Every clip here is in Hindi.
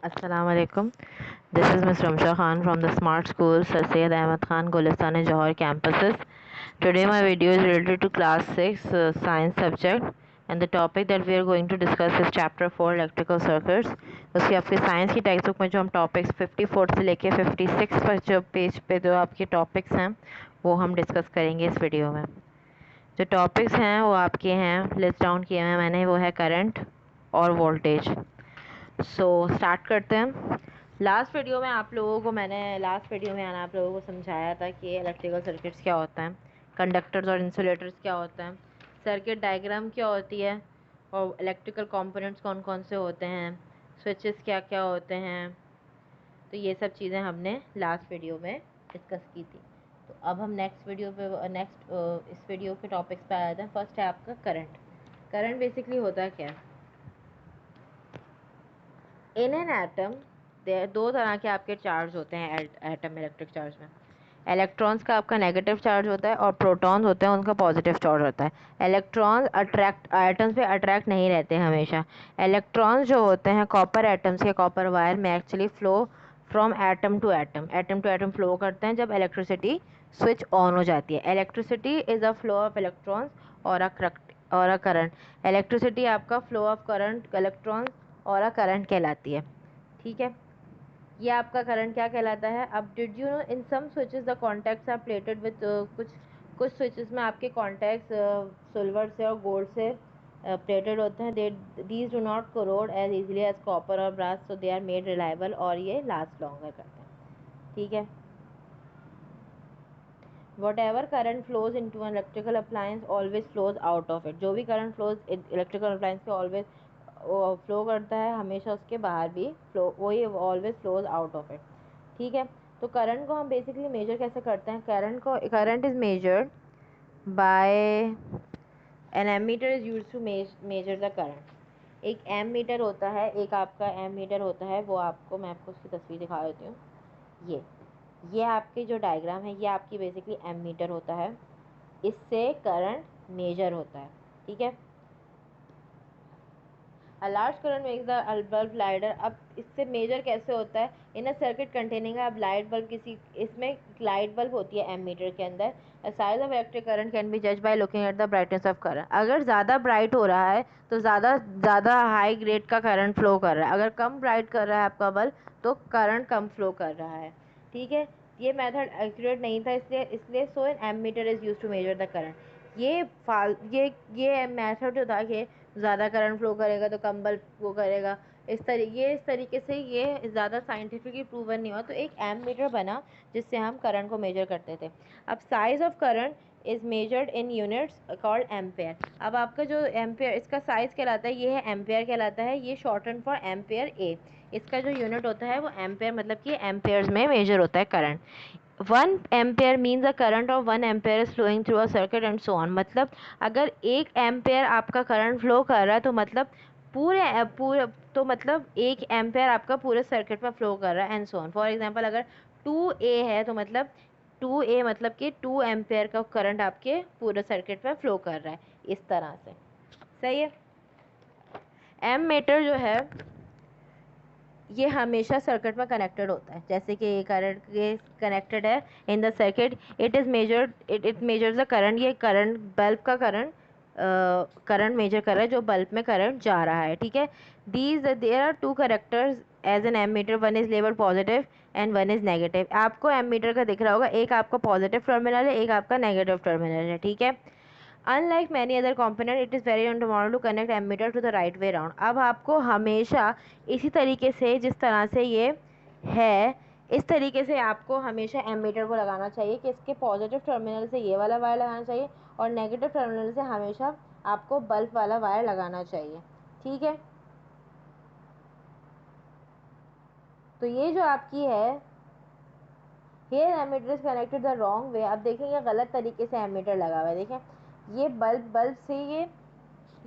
Assalamualaikum. This is Ms. Ramsha Khan from the Smart School, Sir Syed Ahmed Khan, Gulistan and Johor campuses. Today my video is related to class 6 science subject, and the topic that we are going to discuss is chapter 4 electrical circuits. उसकी आपकी साइंस की टेक्स्ट बुक में जो हम टॉपिक्स 54 से लेके 56 पर जो पेज पे जो आपके टॉपिक्स हैं वो हम डिस्कस करेंगे इस वीडियो में। जो टॉपिक्स हैं वो आपके हैं लिस्ट डाउन किए हैं मैंने, वो है करंट और वोल्टेज। स्टार्ट करते हैं। लास्ट वीडियो में आप लोगों को समझाया था कि इलेक्ट्रिकल सर्किट्स क्या होता है, कंडक्टर्स और इंसुलेटर्स क्या होता है, सर्किट डायग्राम क्या होती है, और इलेक्ट्रिकल कंपोनेंट्स कौन कौन से होते हैं, स्विचेस क्या क्या होते हैं। तो ये सब चीज़ें हमने लास्ट वीडियो में डिस्कस की थी। तो अब हम इस वीडियो के टॉपिक्स पे आ जाते हैं। फर्स्ट है आपका करंट। करंट बेसिकली होता है क्या? इन एन एटम दो तरह के आपके चार्ज होते हैं एटम में, इलेक्ट्रिक चार्ज में। इलेक्ट्रॉन्स का आपका नेगेटिव चार्ज होता है और प्रोटॉन्स होते हैं उनका पॉजिटिव चार्ज होता है। इलेक्ट्रॉन्स एटम्स पे अट्रैक्ट नहीं रहते हमेशा। इलेक्ट्रॉन्स जो होते हैं कॉपर एटम्स के कॉपर वायर में actually flow from atom to atom flow करते हैं जब इलेक्ट्रिसिटी स्विच ऑन हो जाती है। Electricity is a flow of electrons और अ करंट। इलेक्ट्रिसिटी आपका फ्लो ऑफ करंट इलेक्ट्रॉन्स और अ करंट कहलाती है। ठीक है, ये आपका करंट क्या कहलाता है। अब did you know in some switches the contacts are plated with कुछ स्विचेस में आपके कॉन्टैक्ट्स सिल्वर से और गोल्ड से प्लेटेड होते हैं। These do not corrode as easily as copper और brass, so they are made reliable और ये लास्ट लॉन्गर करते हैं। ठीक है, whatever current flows into electrical appliance always flows out of it. जो भी करंट फ्लोज इलेक्ट्रिकल अप्लायंस के ऑलवेज फ्लो करता है, हमेशा उसके बाहर भी फ्लो, वही always flows out of it. ठीक है, तो करंट को हम बेसिकली मेजर कैसे करते हैं? Current is measured by an ammeter is used to measure the current. एक एम मीटर होता है, मैं आपको उसकी तस्वीर दिखा देती हूँ। ये आपके जो डायग्राम है, ये आपकी बेसिकली एम मीटर होता है, इससे करंट मेजर होता है। ठीक है, A large current makes the bulb lighter। अब इससे मेजर कैसे होता है? इन अ सर्किट कंटेनिंग अब लाइट बल्ब, इसमें लाइट बल्ब होती है एमीटर के अंदर। Size of electric current can be जज by looking at the brightness of current. अगर ज़्यादा ब्राइट हो रहा है तो ज़्यादा हाई ग्रेड का करंट फ्लो कर रहा है, अगर कम ब्राइट कर रहा है आपका बल्ब तो करंट कम फ्लो कर रहा है। ठीक है, ये मेथड एक्यूरेट नहीं था, इसलिए so an ammeter is use to measure the current. ये मेथड जो था कि ज़्यादा करंट फ्लो करेगा तो कम बल्ब फ्लो करेगा, इस तरीके से ये ज़्यादा साइंटिफिकली प्रूवन नहीं हुआ, तो एक एम मीटर बना जिससे हम करंट को मेजर करते थे। अब size of current is measured in units called ampere. अब आपका जो एम्पेयर, इसका साइज कहलाता है, ये है एम्पेयर कहलाता है, ये शॉर्टन फॉर एम्पेयर ए। इसका जो यूनिट होता है वो एम्पेयर, मतलब कि एम्पेयर्स में मेजर होता है current. 1 ampere means a current of 1 ampere is flowing through a circuit and so on. मतलब अगर 1 एम्पेयर आपका करंट फ्लो कर रहा है तो मतलब पूरे 1 एम्पेयर आपका पूरे सर्किट में फ्लो कर रहा है and so on. For example अगर 2A है तो मतलब 2A मतलब कि 2 एम्पेयर का करंट आपके पूरे सर्किट में फ्लो कर रहा है, इस तरह से। सही है, एम मीटर जो है ये हमेशा सर्किट में कनेक्टेड होता है, जैसे कि ये करंट के कनेक्टेड है इन the circuit. It measures the current. ये करंट बल्ब का करंट मेजर कर रहा है, जो बल्ब में करंट जा रहा है। ठीक है, there are 2 characters as an ammeter, one is labelled positive and one is negative. आपको एमीटर का दिख रहा होगा, एक आपका पॉजिटिव टर्मिनल है, एक आपका नेगेटिव टर्मिनल है। ठीक है, unlike many other component it is very अनटोमोरल to connect ammeter to the right way round. अब आपको हमेशा इसी तरीके से, जिस तरह से ये है, इस तरीके से आपको हमेशा एमीटर को लगाना चाहिए कि इसके पॉजिटिव टर्मिनल से ये वाला वायर लगाना चाहिए और नेगेटिव टर्मिनल से हमेशा आपको बल्ब वाला वायर लगाना चाहिए। ठीक है, तो ये जो आपकी है, here ammeter is connected the wrong way. अब देखेंगे गलत तरीके से एमीटर लगा हुआ है। देखें, ये बल्ब से ये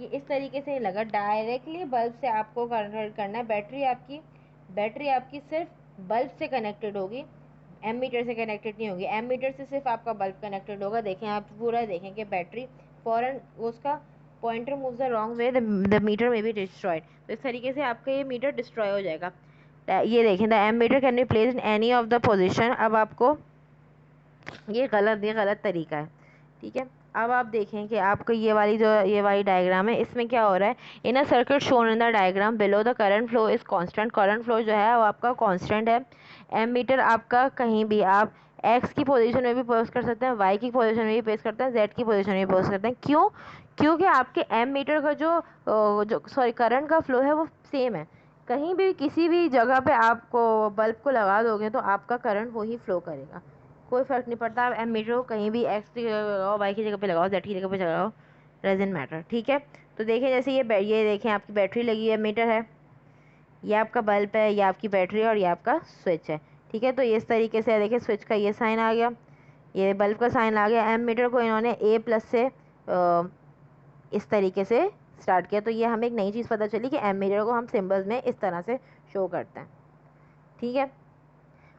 इस तरीके से लगा, डायरेक्टली बल्ब से आपको कन्वर्ट करना है। बैटरी आपकी सिर्फ बल्ब से कनेक्टेड होगी, एमीटर से कनेक्टेड नहीं होगी। एमीटर से सिर्फ आपका बल्ब कनेक्टेड होगा। देखें, आप पूरा देखें कि बैटरी फॉरन उसका pointer move the wrong way, the meter may be destroyed. तो इस तरीके से आपका ये मीटर डिस्ट्रॉय हो जाएगा। ये देखें, the ammeter can be placed in any of the position. अब आपको ये गलत तरीका है, ठीक है। अब आप देखें कि आपको ये वाली डायग्राम है, इसमें क्या हो रहा है, in a circuit shown in the diagram below the current flow is constant. Current flow जो है वो आपका कांस्टेंट है। एमीटर आपका कहीं भी आप एक्स की पोजीशन में भी पोस्ट कर सकते हैं, वाई की पोजीशन में भी पेश करते हैं, जेड की पोजीशन में भी पोस्ट करते हैं। क्यों? क्योंकि आपके एमीटर का जो सॉरी करंट का फ्लो है वो सेम है। कहीं भी किसी भी जगह पे आपको बल्ब को लगा दोगे तो आपका करंट वही फ्लो करेगा, कोई फ़र्क नहीं पड़ता। आप एमीटर को कहीं भी एक्स की जगह लगाओ, वाई की जगह पे लगाओ, जेड की जगह पे लगाओ, डजंट मैटर, ठीक है। तो देखें, जैसे ये देखें आपकी बैटरी लगी है, मीटर है, ये आपका बल्ब है, ये आपकी बैटरी है और ये आपका स्विच है, ठीक है। तो इस तरीके से देखिए, स्विच का ये साइन आ गया, ये बल्ब का साइन आ गया। एमीटर को इन्होंने A+ से इस तरीके से स्टार्ट किया। तो ये हमें एक नई चीज़ पता चली कि एमीटर को हम सिम्बल्स में इस तरह से शो करते हैं, ठीक है।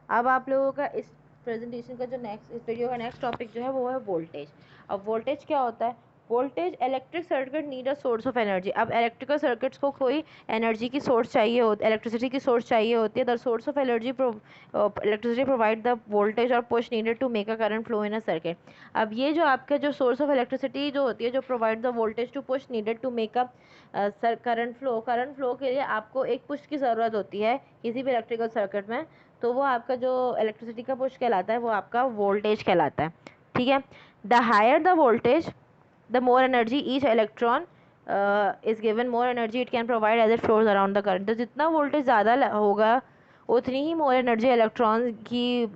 अब आप लोगों का इस प्रेजेंटेशन का इस वीडियो का नेक्स्ट टॉपिक जो है वो है वोल्टेज। अब वोल्टेज क्या होता है? Voltage, electric circuit need a source of energy. अब इलेक्ट्रिकल सर्किट्स को कोई एनर्जी की सोर्स चाहिए होती, इलेक्ट्रिसिटी की सोर्स चाहिए होती है। The source of electricity provide the voltage और push needed to make a current flow in a circuit. अब ये जो आपका जो सोर्स ऑफ इलेक्ट्रिसिटी जो होती है, जो provide the voltage to push needed to make a current flow के लिए आपको एक पुश की ज़रूरत होती है किसी भी इलेक्ट्रिकल सर्किट में। तो वो आपका जो इलेक्ट्रिसिटी का पुश कहलाता है वो आपका वोल्टेज कहलाता है, ठीक है। The higher the voltage the more energy each electron is given more energy it can provide as it flows around the current. तो जितना वोल्टेज ज़्यादा होगा उतनी ही मोर एनर्जी इलेक्ट्रॉन की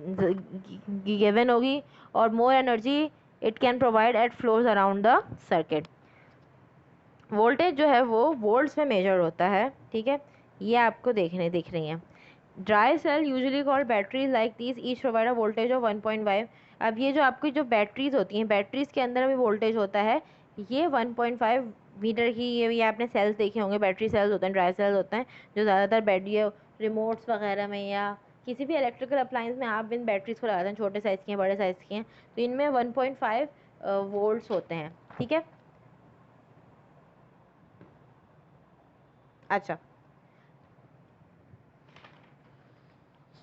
गिवन होगी और more energy it can provide at flows around the circuit. Voltage जो है वो वोल्ट्स में मेजर होता है, ठीक है। ये आपको दिख रही हैं। Dry cell usually called batteries like these each provide a voltage of 1.5। अब ये जो आपकी जो बैटरीज होती हैं, बैटरीज के अंदर भी वोल्टेज होता है। ये 1.5 मीटर की ये आपने सेल्स देखे होंगे, बैटरी सेल्स होते हैं, ड्राई सेल्स होते हैं, जो ज़्यादातर बैटरी रिमोट्स वगैरह में या किसी भी इलेक्ट्रिकल अप्लाइंस में आप इन बैटरीज को लगाते हैं, छोटे साइज़ की हैं, बड़े साइज़ की हैं। तो इनमें 1.5 वोल्ट्स होते हैं, ठीक है। अच्छा,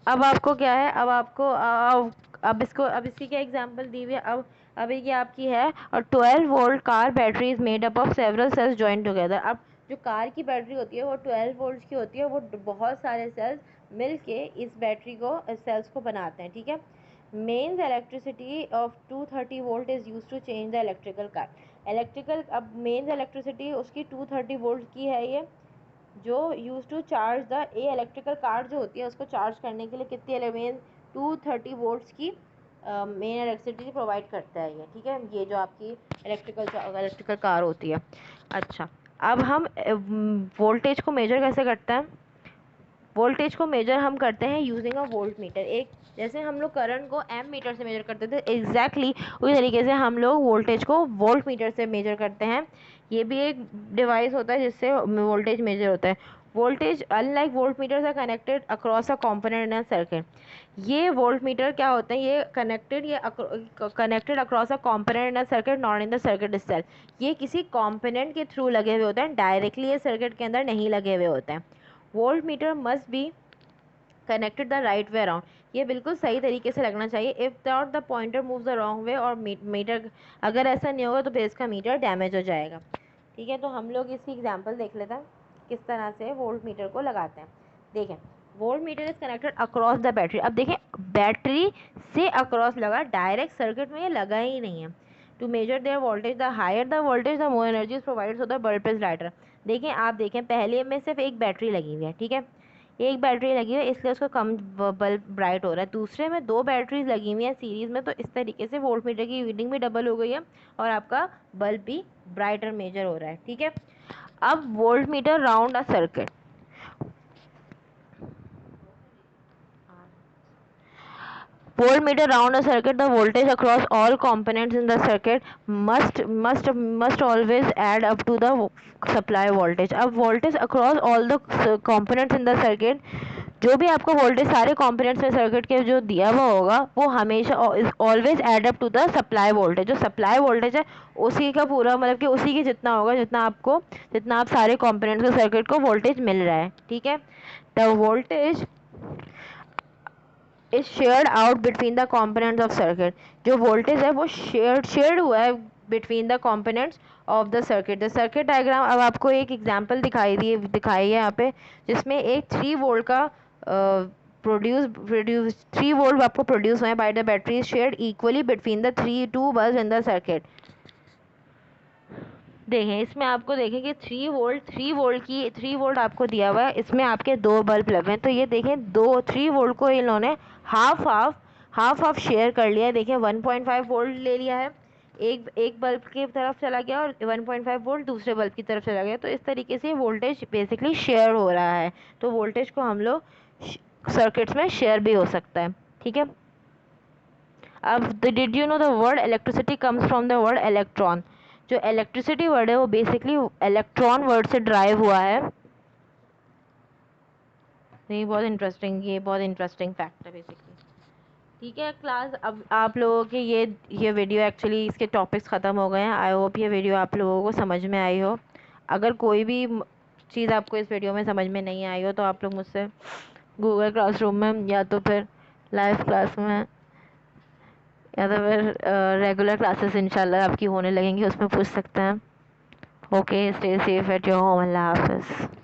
अब आपको क्या है, अब इसकी क्या एग्जांपल दी हुई है। अब ये आपकी है और 12 volt car battery is made up of several cells join together. अब जो कार की बैटरी होती है वो 12 वोल्ट की होती है, वो बहुत सारे सेल्स मिल के इस बैटरी को सेल्स को बनाते हैं, ठीक है। Mains electricity of 230 volt is use to change the electrical car. अब मेन्स इलेक्ट्रिसिटी उसकी 230 वोल्ट की है, ये जो use to charge the electrical car जो होती है उसको चार्ज करने के लिए कितनी एलिमेंट 230 वोल्ट्स की मेन इलेक्ट्रिसिटी प्रोवाइड करता है ये, ठीक है। ये जो आपकी इलेक्ट्रिकल कार होती है। अच्छा, अब हम वोल्टेज को मेजर कैसे करते हैं? वोल्टेज को मेजर हम करते हैं यूजिंग अ वोल्ट मीटर। एक जैसे हम लोग करंट को एम मीटर से मेजर करते थे, एग्जैक्टली उसी तरीके से हम लोग वोल्टेज को वोल्ट मीटर से मेजर करते हैं। ये भी एक डिवाइस होता है जिससे वोल्टेज मेजर होता है। Voltage unlike voltmeters are connected across a component in a circuit. ये वोल्ट मीटर क्या होते हैं, ये connected across a component in a circuit not in the circuit itself. ये किसी कंपोनेंट के थ्रू लगे हुए होते हैं, डायरेक्टली ये सर्किट के अंदर नहीं लगे हुए होते हैं। Volt meter must be connected the right way around. ये बिल्कुल सही तरीके से लगना चाहिए। If not the pointer move the wrong वे और मीटर, अगर ऐसा नहीं होगा तो फिर इसका मीटर डैमेज हो जाएगा, ठीक है। तो हम लोग इसकी एग्जांपल देख लेते हैं किस तरह से वोल्ट मीटर को लगाते हैं। देखें, volt meter is connected across the battery. अब देखें, बैटरी से अक्रॉस लगा, डायरेक्ट सर्किट में ये लगा ही नहीं है। To measure their voltage, the higher the voltage the more energy is provided so the bulb is lighter. देखें, आप देखें, पहले में सिर्फ एक बैटरी लगी हुई है, ठीक है, एक बैटरी लगी हुई है इसलिए उसका कम बल्ब ब्राइट हो रहा है। दूसरे में 2 बैटरीज लगी हुई हैं सीरीज में, तो इस तरीके से वोल्ट मीटर की रीडिंग भी डबल हो गई है और आपका बल्ब भी ब्राइटर मेजर हो रहा है, ठीक है। अब volt meter round a circuit, voltmeter round a circuit, the voltage across all components in the circuit must always add up to the supply voltage। अब voltage across all the components in the circuit, जो भी आपको वोल्टेज सारे कंपोनेंट्स में सर्किट के जो दिया हुआ होगा वो हमेशा always add up to the supply voltage. जो सप्लाई वोल्टेज है उसी का पूरा मतलब कि उसी के जितना होगा जितना आप सारे कंपोनेंट्स के सर्किट को वोल्टेज मिल रहा है, ठीक है। The voltage is shared out between the components of circuit. जो वोल्टेज है वो शेयर्ड हुआ है between the components of the circuit. The circuit diagram, अब आपको एक एग्जांपल दिखाई है यहाँ पे, जिसमें एक 3 वोल्ट का प्रोड्यूस 3 वोल्ट आपको प्रोड्यूस हुए by the battery shared equally between the two bulb in the circuit. देखें इसमें आपको देखें कि 3 वोल्ट आपको दिया हुआ है, इसमें आपके 2 बल्ब लगे हैं। तो ये देखें 3 वोल्ट को इन्होंने हाफ शेयर कर लिया है। देखें 1.5 वोल्ट ले लिया है, एक एक बल्ब की तरफ चला गया और 1.5 वोल्ट दूसरे बल्ब की तरफ चला गया। तो इस तरीके से वोल्टेज बेसिकली शेयर हो रहा है। तो वोल्टेज को हम लोग सर्किट्स में शेयर भी हो सकता है, ठीक है। अब did you know the word electricity comes from the word electron. जो इलेक्ट्रिसिटी वर्ड है वो बेसिकली इलेक्ट्रॉन वर्ड से ड्राइव हुआ है। ये बहुत इंटरेस्टिंग फैक्ट है बेसिकली। ठीक है क्लास, अब आप लोगों के ये वीडियो एक्चुअली इसके टॉपिक्स ख़त्म हो गए हैं। आई होप ये वीडियो आप लोगों को समझ में आई हो। अगर कोई भी चीज़ आपको इस वीडियो में समझ में नहीं आई हो तो आप लोग मुझसे गूगल क्लासरूम में या तो फिर लाइव क्लास में या तो फिर रेगुलर क्लासेस इंशाल्लाह आपकी होने लगेंगी, उसमें पूछ सकते हैं। Okay, stay safe at your home. अल्लाह हाफिज़।